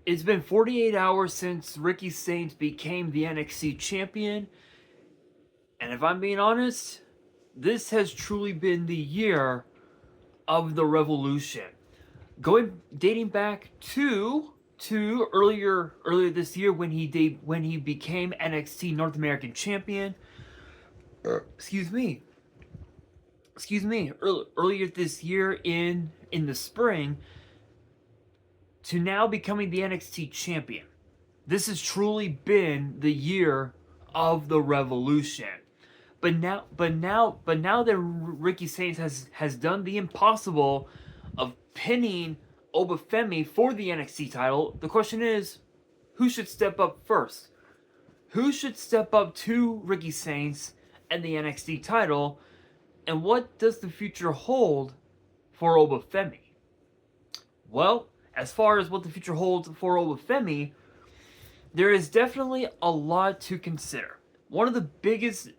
It's been 48 hours since Ricky Sainz became the NXT champion, and if I'm being honest, this has truly been the year of the revolution. Dating back to earlier this year when he became NXT North American champion. Excuse me. Excuse me. Earlier this year in the spring to now becoming the NXT champion. This has truly been the year of the revolution. But now that Ricky Sainz has done the impossible of pinning Obafemi for the NXT title, the question is, who should step up first? Who should step up to Ricky Sainz and the NXT title? And what does the future hold for Obafemi? Well, as far as what the future holds for Obafemi, there is definitely a lot to consider. One of the biggest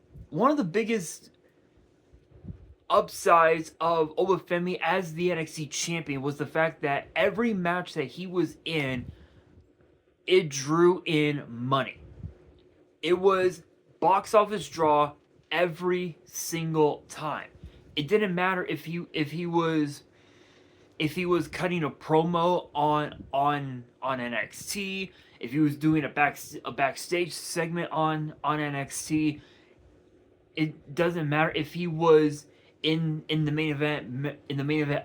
upsides of Obafemi as the NXT champion was the fact that every match that he was in, it drew in money. It was box office draw every single time. It didn't matter if he was cutting a promo on NXT, if he was doing a backstage segment on NXT. It doesn't matter if he was in the main event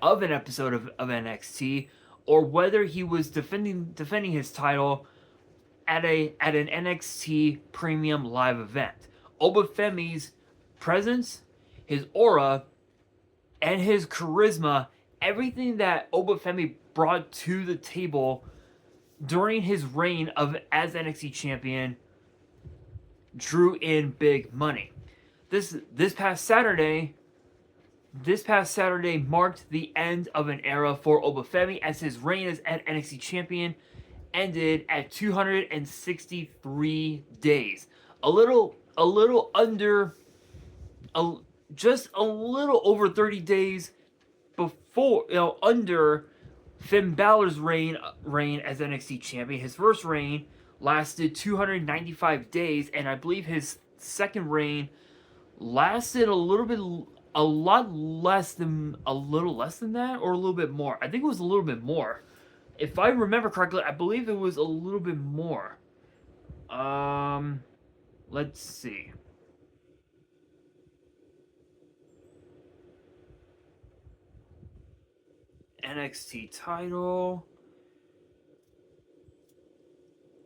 of an episode of NXT, or whether he was defending his title at an NXT premium live event. Obafemi's presence, his aura, and his charisma, everything that Obafemi brought to the table during his reign as NXT champion drew in big money. This past Saturday marked the end of an era for Obafemi as his reign as NXT champion ended at 263 days. Just a little over 30 days before, under Finn Balor's reign as NXT champion. His first reign lasted 295 days, and I believe his second reign lasted a lot less than that, or a little bit more. I think it was a little bit more. If I remember correctly, I believe it was a little bit more. Let's see. NXT title.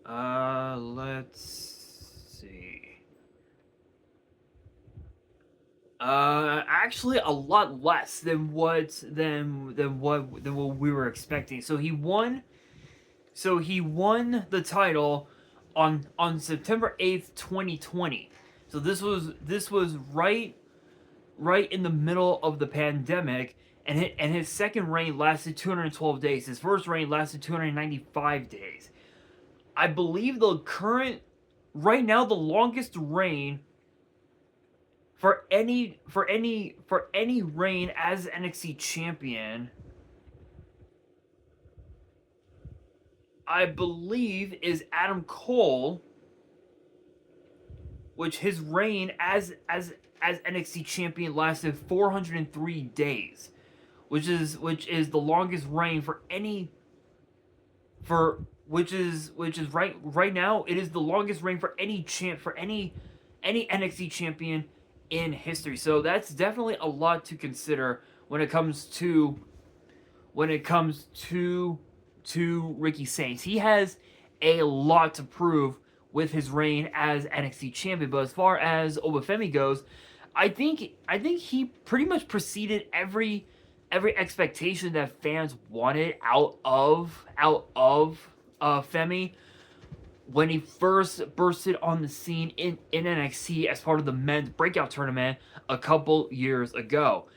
Let's see. Actually, a lot less than what we were expecting. So he won the title on September 8th, 2020. So this was right in the middle of the pandemic, and his second reign lasted 212 days. His first reign lasted 295 days. I believe right now the longest reign for any reign as NXT champion, I believe, is Adam Cole, which his reign as NXT champion lasted 403 days, which is the longest reign for any which is right now it is the longest reign for any NXT champion in history. So that's definitely a lot to consider when it comes to Ricky Sainz. He has a lot to prove with his reign as NXT champion. But as far as Obafemi goes, I think he pretty much preceded every expectation that fans wanted out of Femi when he first bursted on the scene in NXT as part of the men's breakout tournament a couple years ago.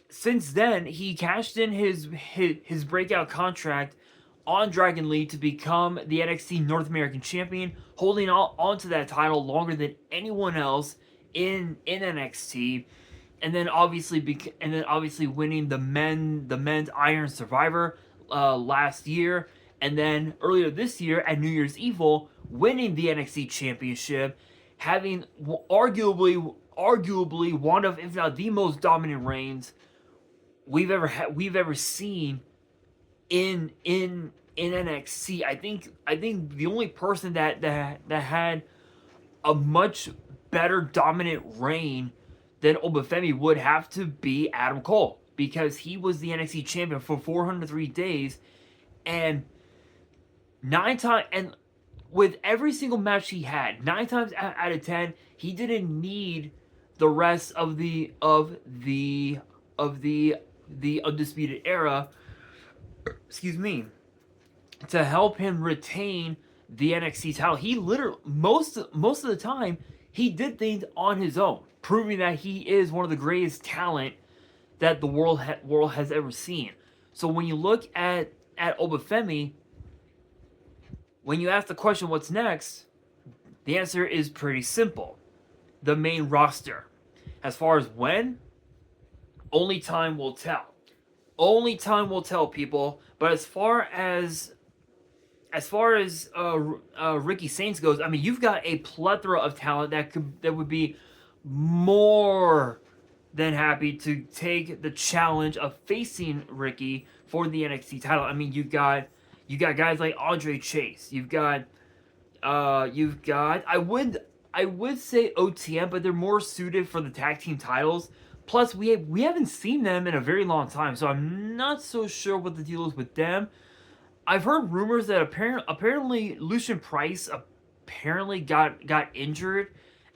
Since then, he cashed in his breakout contract on Dragon Lee to become the NXT North American champion, holding on to that title longer than anyone else in NXT, and then obviously winning the men's Iron Survivor last year, and then earlier this year at New Year's Evil, winning the NXT Championship, having arguably one of, if not the most dominant reigns we've ever seen in NXT. I think the only person that had a much better dominant reign than Obafemi would have to be Adam Cole, because he was the NXT champion for 403 days, and with every single match he had, 9 times out of 10, he didn't need the rest of the Undisputed Era, excuse me, to help him retain the NXT title. He literally, most of the time, he did things on his own, proving that he is one of the greatest talent that the world has ever seen. So when you look at Obafemi, when you ask the question, what's next? The answer is pretty simple. The main roster. As far as when, only time will tell. Only time will tell, people. But as far as Ricky Saints goes, I mean, you've got a plethora of talent that would be more than happy to take the challenge of facing Ricky for the NXT title. I mean, you got guys like Andre Chase. You've got I would say OTM, but they're more suited for the tag team titles. Plus, we haven't seen them in a very long time, so I'm not so sure what the deal is with them. I've heard rumors that apparently Lucian Price apparently got injured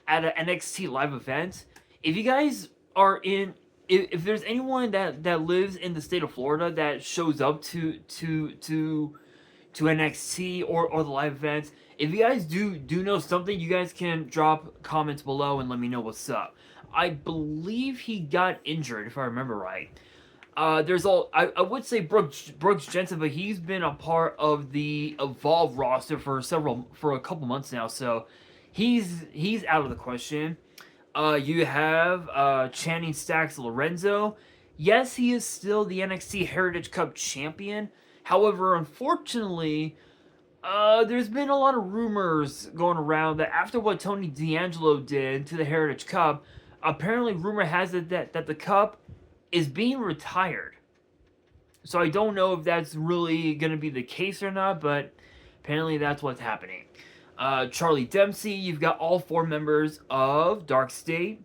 at an NXT live event. If you guys are in, if there's anyone that lives in the state of Florida that shows up to NXT or the live events, if you guys do know something, you guys can drop comments below and let me know what's up. I believe he got injured, if I remember right. I would say Brooks Jensen, but he's been a part of the Evolve roster for a couple months now, so he's out of the question. You have Channing Stacks Lorenzo. Yes, he is still the NXT Heritage Cup champion. However, unfortunately, there's been a lot of rumors going around that after what Tony D'Angelo did to the Heritage Cup, apparently rumor has it that the cup is being retired. So I don't know if that's really going to be the case or not, but apparently that's what's happening. Charlie Dempsey, you've got all 4 members of Dark State.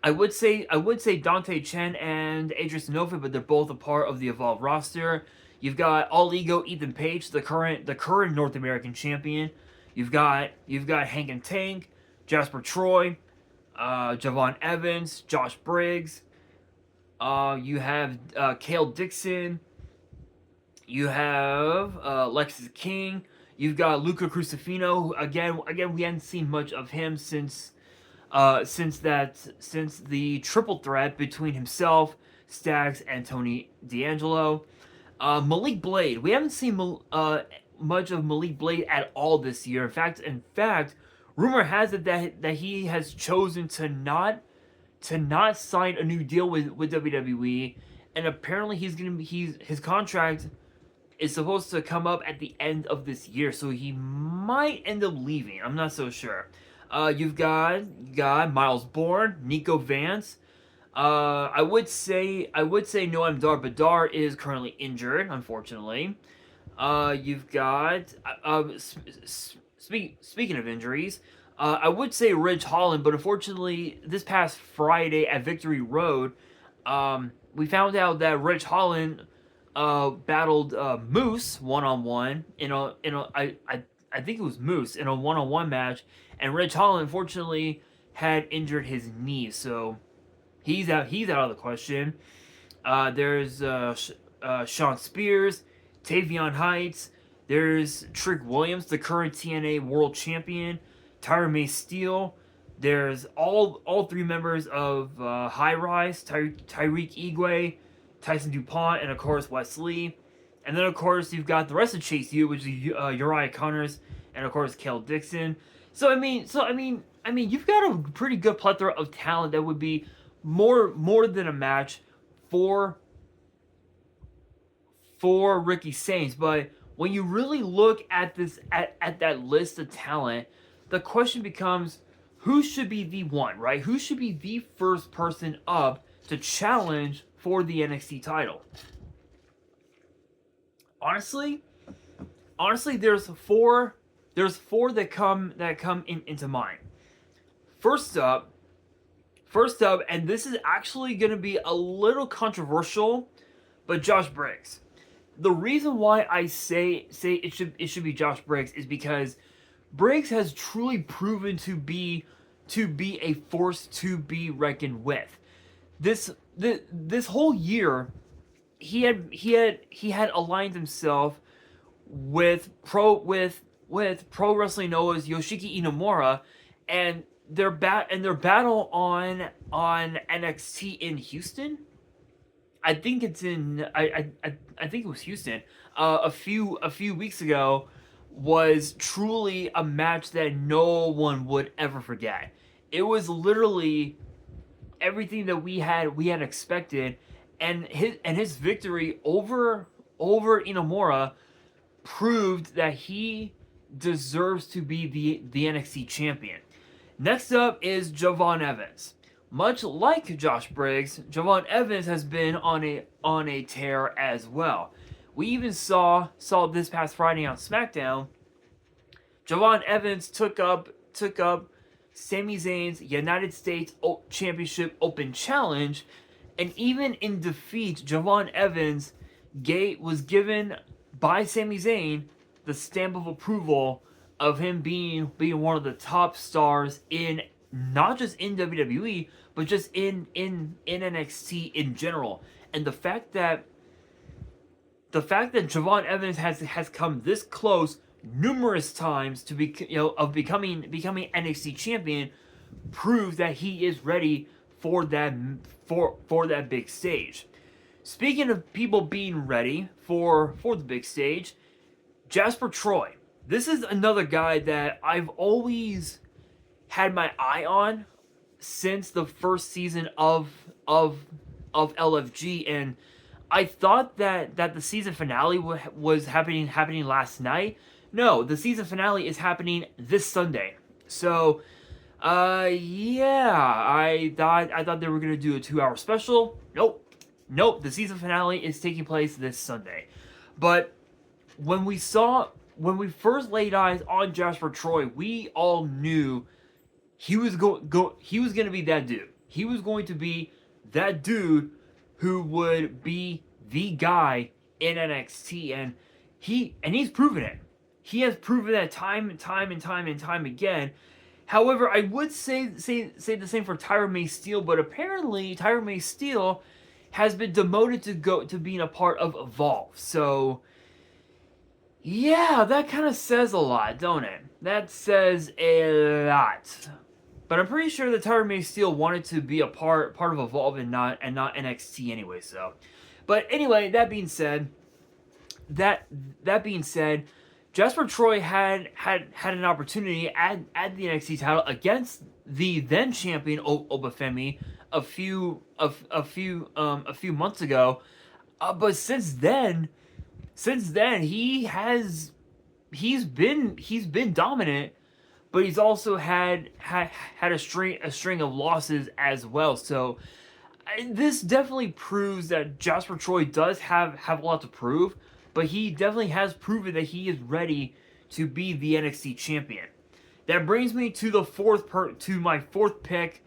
I would say Dante Chen and Adrian Nova, but they're both a part of the Evolve roster. You've got All Ego Ethan Page, the current North American champion. You've got Hank and Tank, Jasper Troy, Javon Evans, Josh Briggs. You have Kale Dixon. You have Lexus King. You've got Luca Crucifino, who again we hadn't seen much of him since the triple threat between himself, Staggs, and Tony D'Angelo. Malik Blade. We haven't seen much of Malik Blade at all this year. In fact, rumor has it that he has chosen to not sign a new deal with WWE, and apparently his contract is supposed to come up at the end of this year, so he might end up leaving. I'm not so sure. You've got Miles Bourne, Nico Vance. I would say Noam Dar, but Dar is currently injured, unfortunately. You've got speaking of injuries, I would say Ridge Holland, but unfortunately, this past Friday at Victory Road, we found out that Ridge Holland battled Moose one-on-one I think it was Moose in a one-on-one match, and Ridge Holland unfortunately had injured his knee, so he's out of the question. There's Sean Spears, Tavion Heights. There's Trick Williams, the current TNA World Champion. Tyra May Steele. There's all 3 members of High Rise, Tyreek Igwe, Tyson DuPont, and of course Wes Lee. And then of course you've got the rest of Chase U, which is Uriah Connors, and of course Kel Dixon. So I mean you've got a pretty good plethora of talent that would be more than a match for Ricky Saints. But when you really look at this at that list of talent, the question becomes who should be the one, right? Who should be the first person up to challenge for the NXT title? Honestly, there's four that come into mind. First up, and this is actually going to be a little controversial, but Josh Briggs. The reason why I say it should be Josh Briggs is because Briggs has truly proven to be a force to be reckoned with. This whole year, he had aligned himself with Pro Wrestling Noah's Yoshiki Inamura, and their battle on NXT in Houston. I think it's in I think it was Houston. A few weeks ago was truly a match that no one would ever forget. It was literally everything that we had expected, and his victory over Inamura proved that he deserves to be the NXT champion. Next up is Javon Evans. Much like Josh Briggs, Javon Evans has been on a tear as well. We even saw this past Friday on SmackDown. Javon Evans took up Sami Zayn's United States Championship Open Challenge, and even in defeat, Javon Evans was given by Sami Zayn the stamp of approval of him being one of the top stars in not just in WWE, but just in NXT in general. And the fact that Javon Evans has come this close numerous times to becoming NXT champion proves that he is ready for that big stage. Speaking of people being ready for the big stage, Jasper Troy. This is another guy that I've always had my eye on since the first season of LFG, and I thought that the season finale was happening last night. No, the season finale is happening this Sunday. So, yeah, I thought they were gonna do a 2-hour special. Nope. The season finale is taking place this Sunday. But when we first laid eyes on Jasper Troy, we all knew he was going to be that dude. He was going to be that dude who would be the guy in NXT, and he's proven it. He has proven that time and time again. However, I would say the same for Tyra May Steele, but apparently Tyra May Steele has been demoted to being a part of Evolve. So yeah, that kind of says a lot, don't it? That says a lot. But I'm pretty sure that Tyra May Steele wanted to be a part of Evolve and not NXT anyway. So, but anyway, that being said, Jasper Troy had an opportunity at the NXT title against the then champion Obafemi a few months ago. But since then he's been dominant, but he's also had a string of losses as well. So this definitely proves that Jasper Troy does have a lot to prove, but he definitely has proven that he is ready to be the NXT champion. That brings me to my fourth pick,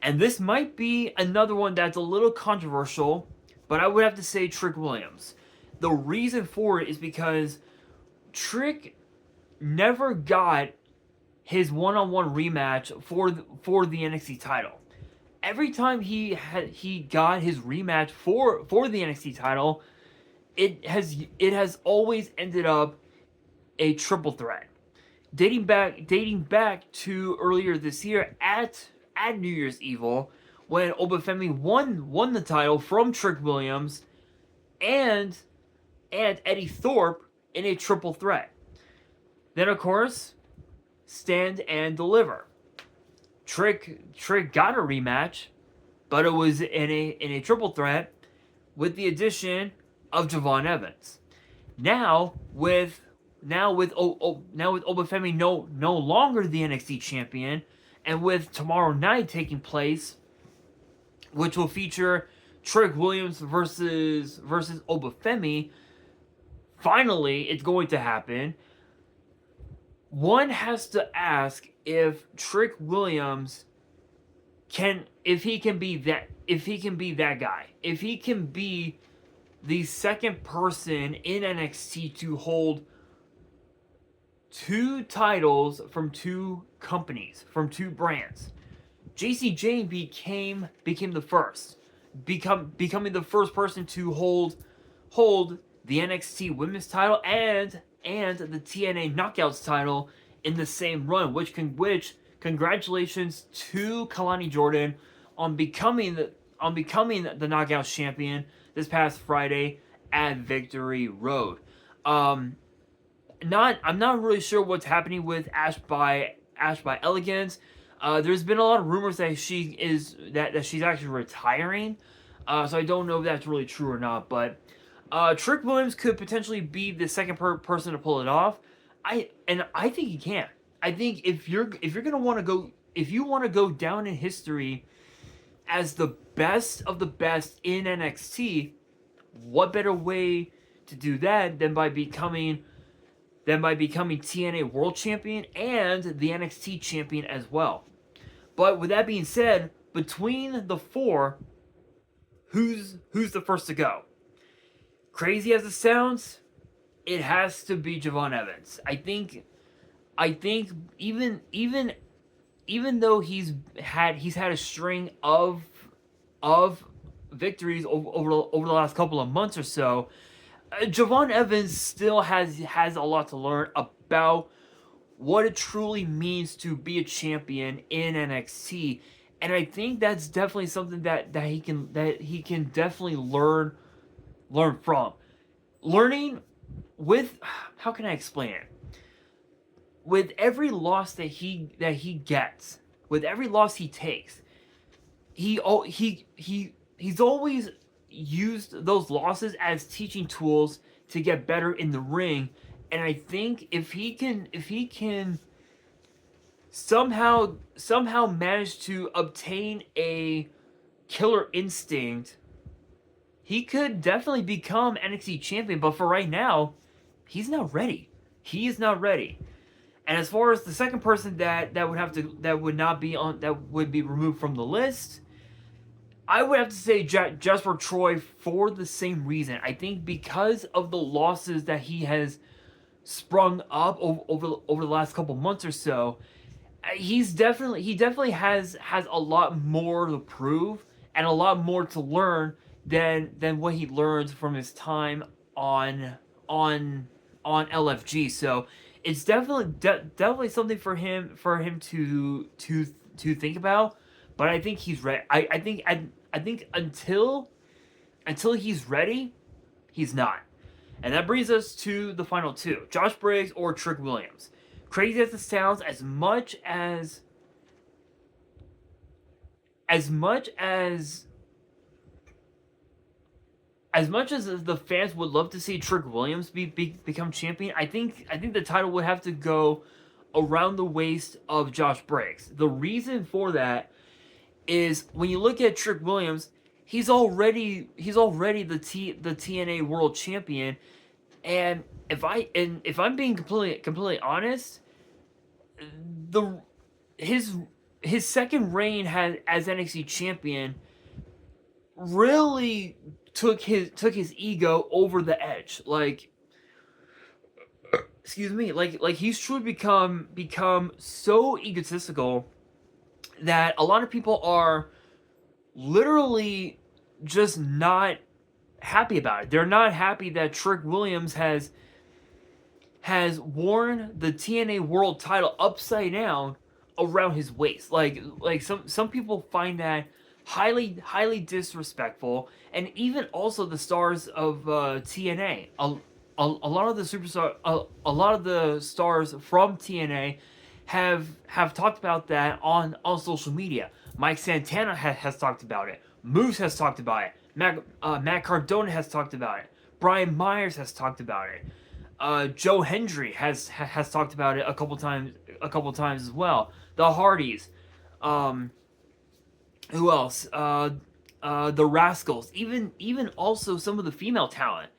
and this might be another one that's a little controversial, but I would have to say Trick Williams. The reason for it is because Trick never got his one-on-one rematch for the NXT title. Every time he got his rematch for the NXT title, it has always ended up a triple threat. Dating back to earlier this year at New Year's Evil, when Obafemi won the title from Trick Williams and Eddie Thorpe in a triple threat. Then of course, Stand and Deliver. Trick got a rematch, but it was in a triple threat with the addition of Javon Evans. Now with Obafemi no longer the NXT champion, and with tomorrow night taking place, which will feature Trick Williams versus Obafemi. Finally, it's going to happen. One has to ask if Trick Williams if he can be that guy, if he can be the second person in NXT to hold two titles from two companies, from two brands. JC Jane became the first, becoming the first person to hold the NXT Women's title and the TNA Knockouts title in the same run. Which congratulations to Kalani Jordan on becoming the Knockouts champion this past Friday at Victory Road. I'm not really sure what's happening with Ash by Elegance. There's been a lot of rumors that she's actually retiring. So I don't know if that's really true or not. But Trick Williams could potentially be the second person to pull it off. I think he can. I think if you want to go down in history as the best of the best in NXT, what better way to do that than by becoming TNA World Champion and the NXT Champion as well. But with that being said, between the four, who's the first to go? Crazy as it sounds, it has to be Javon Evans. I think even though he's had a string of victories over the last couple of months or so, Javon Evans still has a lot to learn about what it truly means to be a champion in NXT, and I think that's definitely something that he can definitely learn from. Learning with, how can I explain it? With every loss that he gets, with every loss he takes, he's always used those losses as teaching tools to get better in the ring. And I think if he can somehow manage to obtain a killer instinct, he could definitely become NXT champion. But for right now, he's not ready. He is not ready. And as far as the second person that would be removed from the list, I would have to say Jasper Troy for the same reason. I think because of the losses that he has sprung up over the last couple months or so, he definitely has a lot more to prove and a lot more to learn than what he learned from his time on LFG. So it's definitely something for him to think about. But I think he's ready. I think until he's ready, he's not. And that brings us to the final two: Josh Briggs or Trick Williams. Crazy as it sounds, as much as the fans would love to see Trick Williams become champion, I think the title would have to go around the waist of Josh Briggs. The reason for that is when you look at Trick Williams, he's already the TNA World Champion, and if I'm being completely honest, his second reign as NXT Champion really took his ego over the edge. Like, excuse me, like he's truly become so egotistical that a lot of people are literally just not happy about it. They're not happy that Trick Williams has worn the TNA World title upside down around his waist. Like some people find that highly disrespectful, and even also the stars of TNA. A lot of the stars from TNA have talked about that on social media. Mike Santana has talked about it. Moose has talked about it. Matt Cardona has talked about it. Brian Myers has talked about it. Joe Hendry has talked about it a couple times as well. The Hardys. Who else? The Rascals. Even also some of the female talent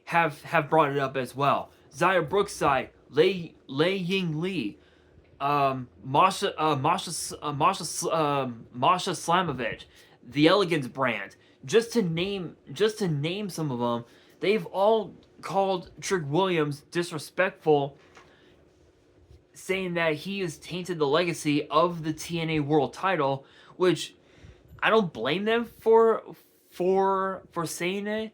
have brought it up as well. Zaya Brookside, Lei Ying Lee, Masha Slamovich, the Elegance brand. Just to name some of them, they've all called Trick Williams disrespectful, saying that he has tainted the legacy of the TNA World Title, which I don't blame them for saying it.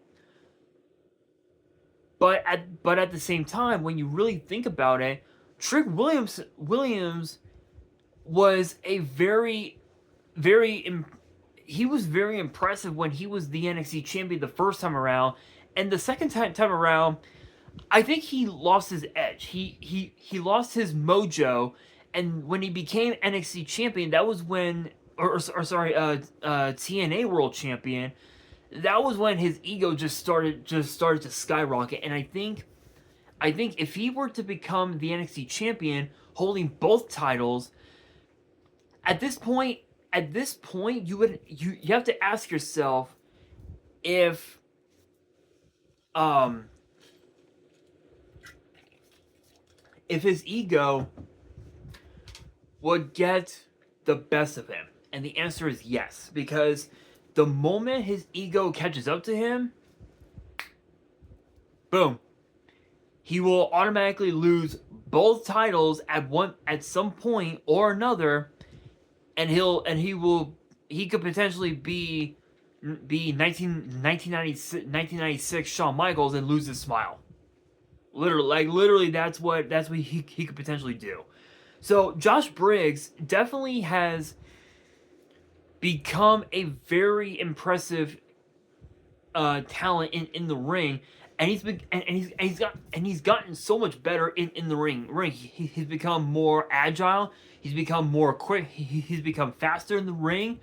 But at the same time, when you really think about it, Trick Williams was a very he was very impressive when he was the NXT champion the first time around, and the second time around, I think he lost his edge. He lost his mojo, and when he became NXT champion, that was when TNA World Champion, that was when his ego just started to skyrocket. And I think if he were to become the NXT champion, holding both titles, at this point you have to ask yourself if his ego would get the best of him. And the answer is yes, because the moment his ego catches up to him, boom, he will automatically lose both titles at some point or another, and he could potentially be 1996 Shawn Michaels and lose his smile. Literally, that's what he could potentially do. So Josh Briggs definitely has become a very impressive talent in the ring, and he's gotten so much better in the ring. He's become more agile. He's become more quick. He's become faster in the ring.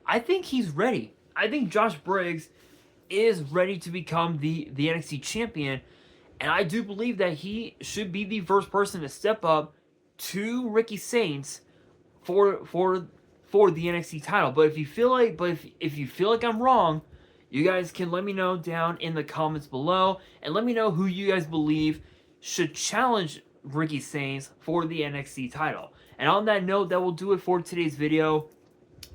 I think he's ready. I think Josh Briggs is ready to become the NXT champion, and I do believe that he should be the first person to step up to Ricky Saints for the NXT title. But if you feel like I'm wrong, you guys can let me know down in the comments below, and let me know who you guys believe should challenge Ricky Saints for the NXT title. And on that note, that will do it for today's video.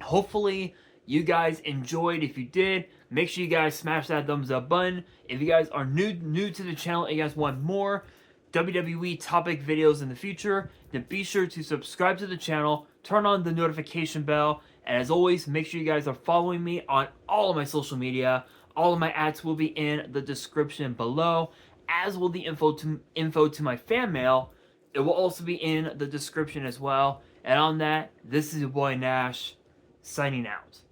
Hopefully you guys enjoyed. If you did, make sure you guys smash that thumbs up button. If you guys are new to the channel and you guys want more WWE topic videos in the future, then be sure to subscribe to the channel, turn on the notification bell, and as always, make sure you guys are following me on all of my social media. All of my ads will be in the description below, as will the info to my fan mail. It will also be in the description as well. And on that, this is your boy Nash, signing out.